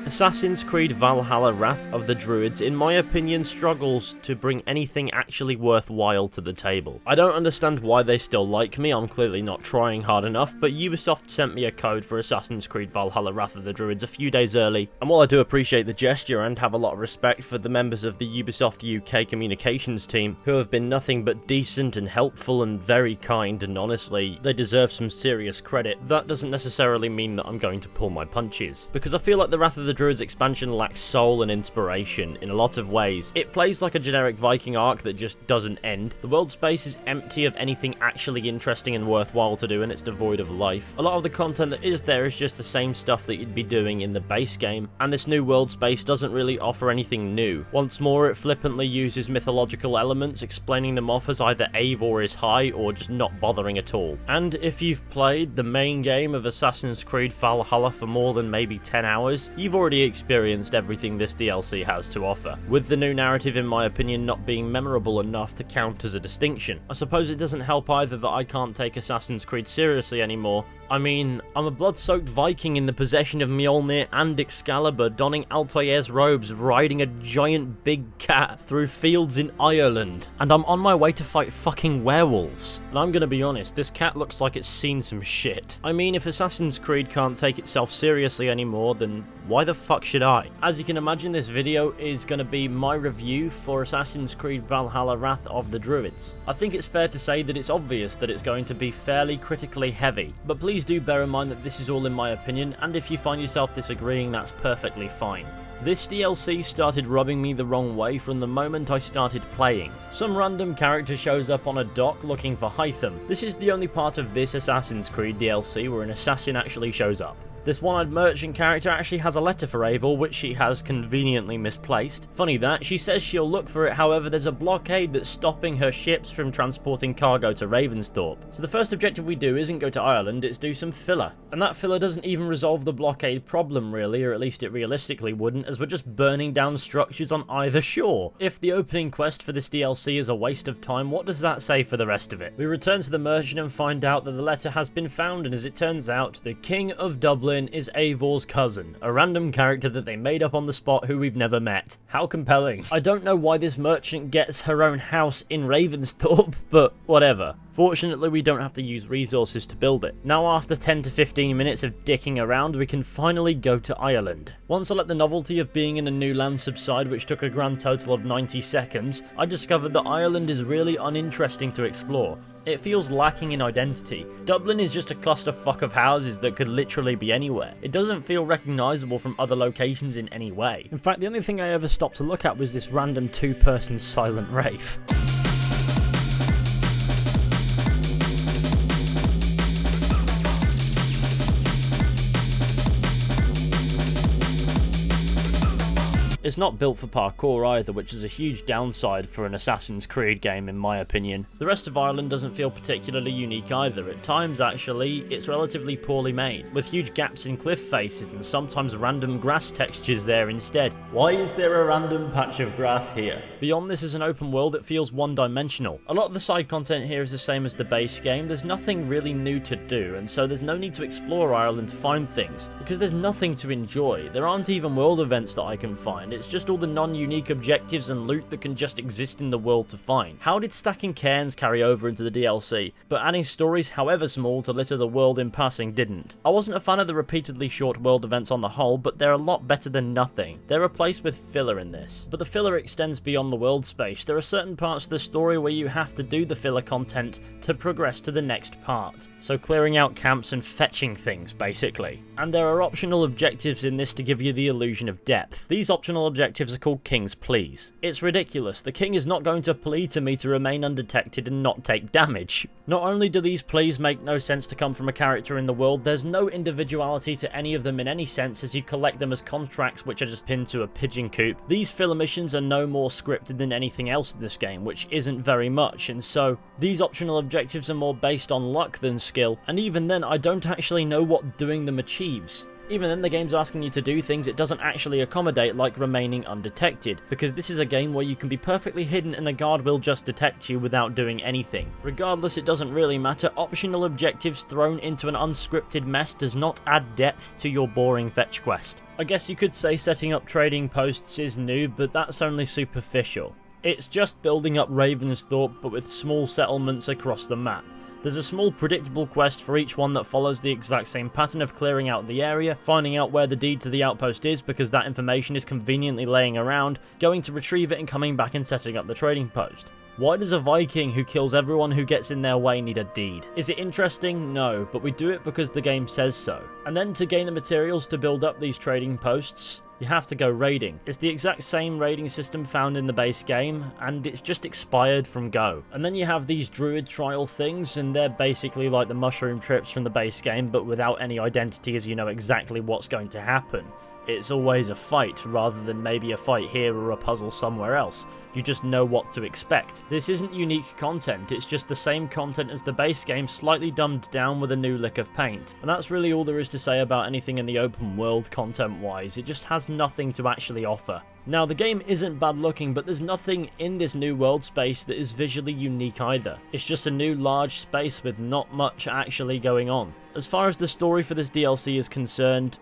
Assassin's Creed Valhalla Wrath of the Druids, in my opinion, struggles to bring anything actually worthwhile to the table. I don't understand why they still like me, I'm clearly not trying hard enough, but Ubisoft sent me a code for Assassin's Creed Valhalla Wrath of the Druids a few days early, and while I do appreciate the gesture and have a lot of respect for the members of the Ubisoft UK communications team, who have been nothing but decent and helpful and very kind, and honestly, they deserve some serious credit, that doesn't necessarily mean that I'm going to pull my punches, because I feel like the Wrath of the Druids expansion lacks soul and inspiration in a lot of ways. It plays like a generic Viking arc that just doesn't end. The world space is empty of anything actually interesting and worthwhile to do, and it's devoid of life. A lot of the content that is there is just the same stuff that you'd be doing in the base game, and this new world space doesn't really offer anything new. Once more, it flippantly uses mythological elements, explaining them off as either Eivor is high or just not bothering at all. And if you've played the main game of Assassin's Creed Valhalla for more than maybe 10 hours, you've already experienced everything this DLC has to offer, with the new narrative in my opinion not being memorable enough to count as a distinction. I suppose it doesn't help either that I can't take Assassin's Creed seriously anymore. I mean, I'm a blood-soaked Viking in the possession of Mjolnir and Excalibur, donning Altair's robes, riding a giant big cat through fields in Ireland, and I'm on my way to fight fucking werewolves. And I'm gonna be honest, this cat looks like it's seen some shit. I mean, if Assassin's Creed can't take itself seriously anymore, then why the fuck should I? As you can imagine, this video is gonna be my review for Assassin's Creed Valhalla Wrath of the Druids. I think it's fair to say that it's obvious that it's going to be fairly critically heavy, but please do bear in mind that this is all in my opinion, and if you find yourself disagreeing, that's perfectly fine. This DLC started rubbing me the wrong way from the moment I started playing. Some random character shows up on a dock looking for Hytham. This is the only part of this Assassin's Creed DLC where an assassin actually shows up. This one-eyed merchant character actually has a letter for Eivor, which she has conveniently misplaced. Funny that, she says she'll look for it, however there's a blockade that's stopping her ships from transporting cargo to Ravensthorpe. So the first objective we do isn't go to Ireland, it's do some filler. And that filler doesn't even resolve the blockade problem really, or at least it realistically wouldn't, as we're just burning down structures on either shore. If the opening quest for this DLC is a waste of time, what does that say for the rest of it? We return to the merchant and find out that the letter has been found, and as it turns out, the King of Dublin is Eivor's cousin, a random character that they made up on the spot who we've never met. How compelling. I don't know why this merchant gets her own house in Ravensthorpe, but whatever. Fortunately, we don't have to use resources to build it. Now after 10 to 15 minutes of dicking around, we can finally go to Ireland. Once I let the novelty of being in a new land subside, which took a grand total of 90 seconds, I discovered that Ireland is really uninteresting to explore. It feels lacking in identity. Dublin is just a clusterfuck of houses that could literally be anywhere. It doesn't feel recognisable from other locations in any way. In fact, the only thing I ever stopped to look at was this random two-person silent rave. It's not built for parkour either, which is a huge downside for an Assassin's Creed game in my opinion. The rest of Ireland doesn't feel particularly unique either. At times actually, it's relatively poorly made, with huge gaps in cliff faces and sometimes random grass textures there instead. Why is there a random patch of grass here? Beyond this is an open world that feels one-dimensional. A lot of the side content here is the same as the base game. There's nothing really new to do, and so there's no need to explore Ireland to find things, because there's nothing to enjoy. There aren't even world events that I can find. It's just all the non-unique objectives and loot that can just exist in the world to find. How did stacking cairns carry over into the DLC, but adding stories however small to litter the world in passing didn't? I wasn't a fan of the repeatedly short world events on the whole, but they're a lot better than nothing. They're replaced with filler in this. But the filler extends beyond the world space. There are certain parts of the story where you have to do the filler content to progress to the next part. So clearing out camps and fetching things, basically. And there are optional objectives in this to give you the illusion of depth. These optional objectives are called King's Pleas. It's ridiculous. The king is not going to plead to me to remain undetected and not take damage. Not only do these pleas make no sense to come from a character in the world, there's no individuality to any of them in any sense, as you collect them as contracts which are just pinned to a pigeon coop. These filler missions are no more scripted than anything else in this game, which isn't very much, and so these optional objectives are more based on luck than skill, and even then I don't actually know what doing them achieves. Even then, the game's asking you to do things it doesn't actually accommodate, like remaining undetected, because this is a game where you can be perfectly hidden and a guard will just detect you without doing anything. Regardless, it doesn't really matter. Optional objectives thrown into an unscripted mess does not add depth to your boring fetch quest. I guess you could say setting up trading posts is new, but that's only superficial. It's just building up Ravensthorpe, but with small settlements across the map. There's a small predictable quest for each one that follows the exact same pattern of clearing out the area, finding out where the deed to the outpost is because that information is conveniently laying around, going to retrieve it and coming back and setting up the trading post. Why does a Viking who kills everyone who gets in their way need a deed? Is it interesting? No, but we do it because the game says so. And then to gain the materials to build up these trading posts, you have to go raiding. It's the exact same raiding system found in the base game, and it's just expired from Go. And then you have these Druid trial things, and they're basically like the mushroom trips from the base game, but without any identity, as you know exactly what's going to happen. It's always a fight, rather than maybe a fight here or a puzzle somewhere else. You just know what to expect. This isn't unique content, it's just the same content as the base game, slightly dumbed down with a new lick of paint. And that's really all there is to say about anything in the open world content-wise. It just has nothing to actually offer. Now, the game isn't bad looking, but there's nothing in this new world space that is visually unique either. It's just a new large space with not much actually going on. As far as the story for this DLC is concerned,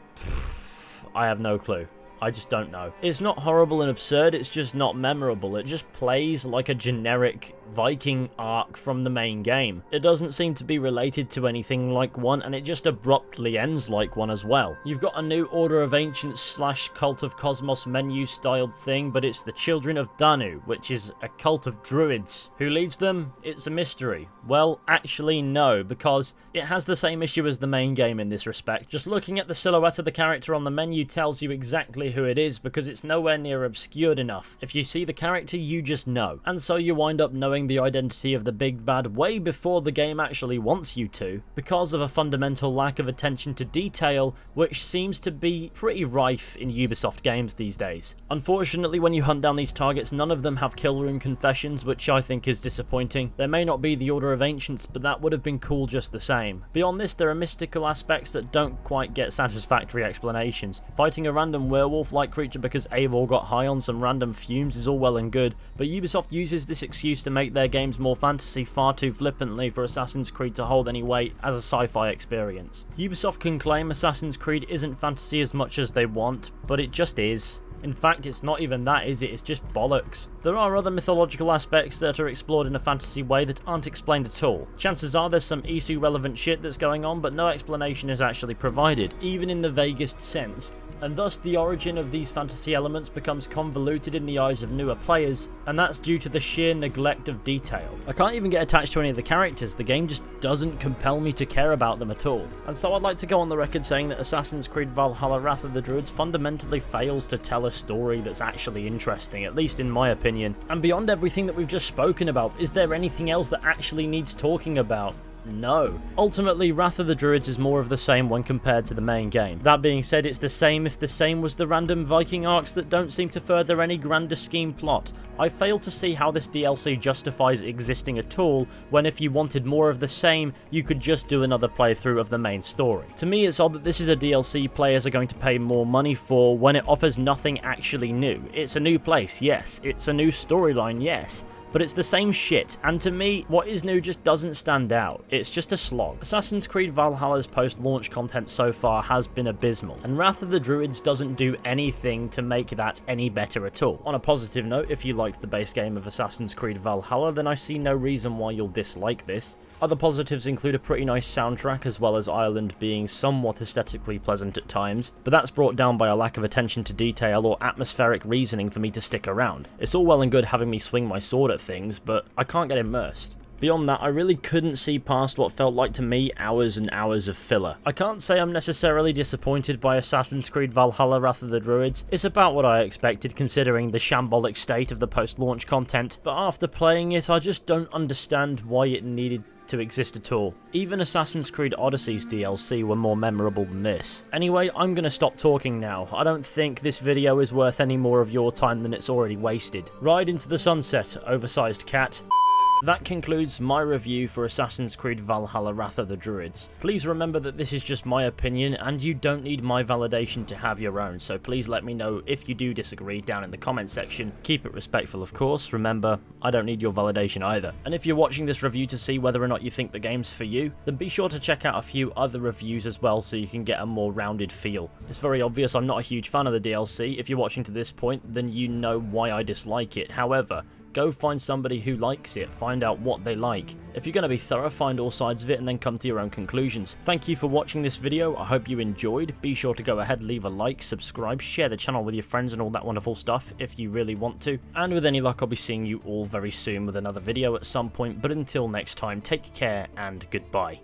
I have no clue. I just don't know. It's not horrible and absurd, it's just not memorable. It just plays like a generic Viking arc from the main game. It doesn't seem to be related to anything like one, and it just abruptly ends like one as well. You've got a new Order of Ancients / Cult of Cosmos menu styled thing, but it's the Children of Danu, which is a cult of Druids. Who leads them? It's a mystery. Well, actually no, because it has the same issue as the main game in this respect. Just looking at the silhouette of the character on the menu tells you exactly who it is, because it's nowhere near obscured enough. If you see the character, you just know. And so you wind up knowing the identity of the big bad way before the game actually wants you to, because of a fundamental lack of attention to detail, which seems to be pretty rife in Ubisoft games these days. Unfortunately, when you hunt down these targets, none of them have kill room confessions, which I think is disappointing. There may not be the Order of Ancients, but that would have been cool just the same. Beyond this, there are mystical aspects that don't quite get satisfactory explanations. Fighting a random werewolf-like creature because Eivor got high on some random fumes is all well and good, but Ubisoft uses this excuse to make their games more fantasy far too flippantly for Assassin's Creed to hold any weight as a sci-fi experience. Ubisoft can claim Assassin's Creed isn't fantasy as much as they want, but it just is. In fact, it's not even that, is it? It's just bollocks. There are other mythological aspects that are explored in a fantasy way that aren't explained at all. Chances are there's some Isu relevant shit that's going on, but no explanation is actually provided, even in the vaguest sense. And thus the origin of these fantasy elements becomes convoluted in the eyes of newer players, and that's due to the sheer neglect of detail. I can't even get attached to any of the characters, the game just doesn't compel me to care about them at all. And so I'd like to go on the record saying that Assassin's Creed Valhalla Wrath of the Druids fundamentally fails to tell a story that's actually interesting, at least in my opinion. And beyond everything that we've just spoken about, is there anything else that actually needs talking about? No. Ultimately, Wrath of the Druids is more of the same when compared to the main game. That being said, it's the same if the same was the random Viking arcs that don't seem to further any grander scheme plot. I fail to see how this DLC justifies existing at all, when if you wanted more of the same, you could just do another playthrough of the main story. To me, it's odd that this is a DLC players are going to pay more money for when it offers nothing actually new. It's a new place, yes. It's a new storyline, yes. But it's the same shit, and to me, what is new just doesn't stand out. It's just a slog. Assassin's Creed Valhalla's post-launch content so far has been abysmal, and Wrath of the Druids doesn't do anything to make that any better at all. On a positive note, if you liked the base game of Assassin's Creed Valhalla, then I see no reason why you'll dislike this. Other positives include a pretty nice soundtrack, as well as Ireland being somewhat aesthetically pleasant at times, but that's brought down by a lack of attention to detail or atmospheric reasoning for me to stick around. It's all well and good having me swing my sword at things, but I can't get immersed. Beyond that, I really couldn't see past what felt like to me hours and hours of filler. I can't say I'm necessarily disappointed by Assassin's Creed Valhalla Wrath of the Druids. It's about what I expected considering the shambolic state of the post-launch content, but after playing it, I just don't understand why it needed to exist at all. Even Assassin's Creed Odyssey's DLC were more memorable than this. Anyway, I'm gonna stop talking now. I don't think this video is worth any more of your time than it's already wasted. Ride into the sunset, oversized cat. That concludes my review for Assassin's Creed Valhalla Wrath of the Druids. Please remember that this is just my opinion and you don't need my validation to have your own, so please let me know if you do disagree down in the comment section. Keep it respectful of course, remember, I don't need your validation either. And if you're watching this review to see whether or not you think the game's for you, then be sure to check out a few other reviews as well so you can get a more rounded feel. It's very obvious I'm not a huge fan of the DLC. If you're watching to this point, then you know why I dislike it. However, go find somebody who likes it, find out what they like. If you're going to be thorough, find all sides of it and then come to your own conclusions. Thank you for watching this video, I hope you enjoyed. Be sure to go ahead, leave a like, subscribe, share the channel with your friends and all that wonderful stuff if you really want to. And with any luck I'll be seeing you all very soon with another video at some point, but until next time, take care and goodbye.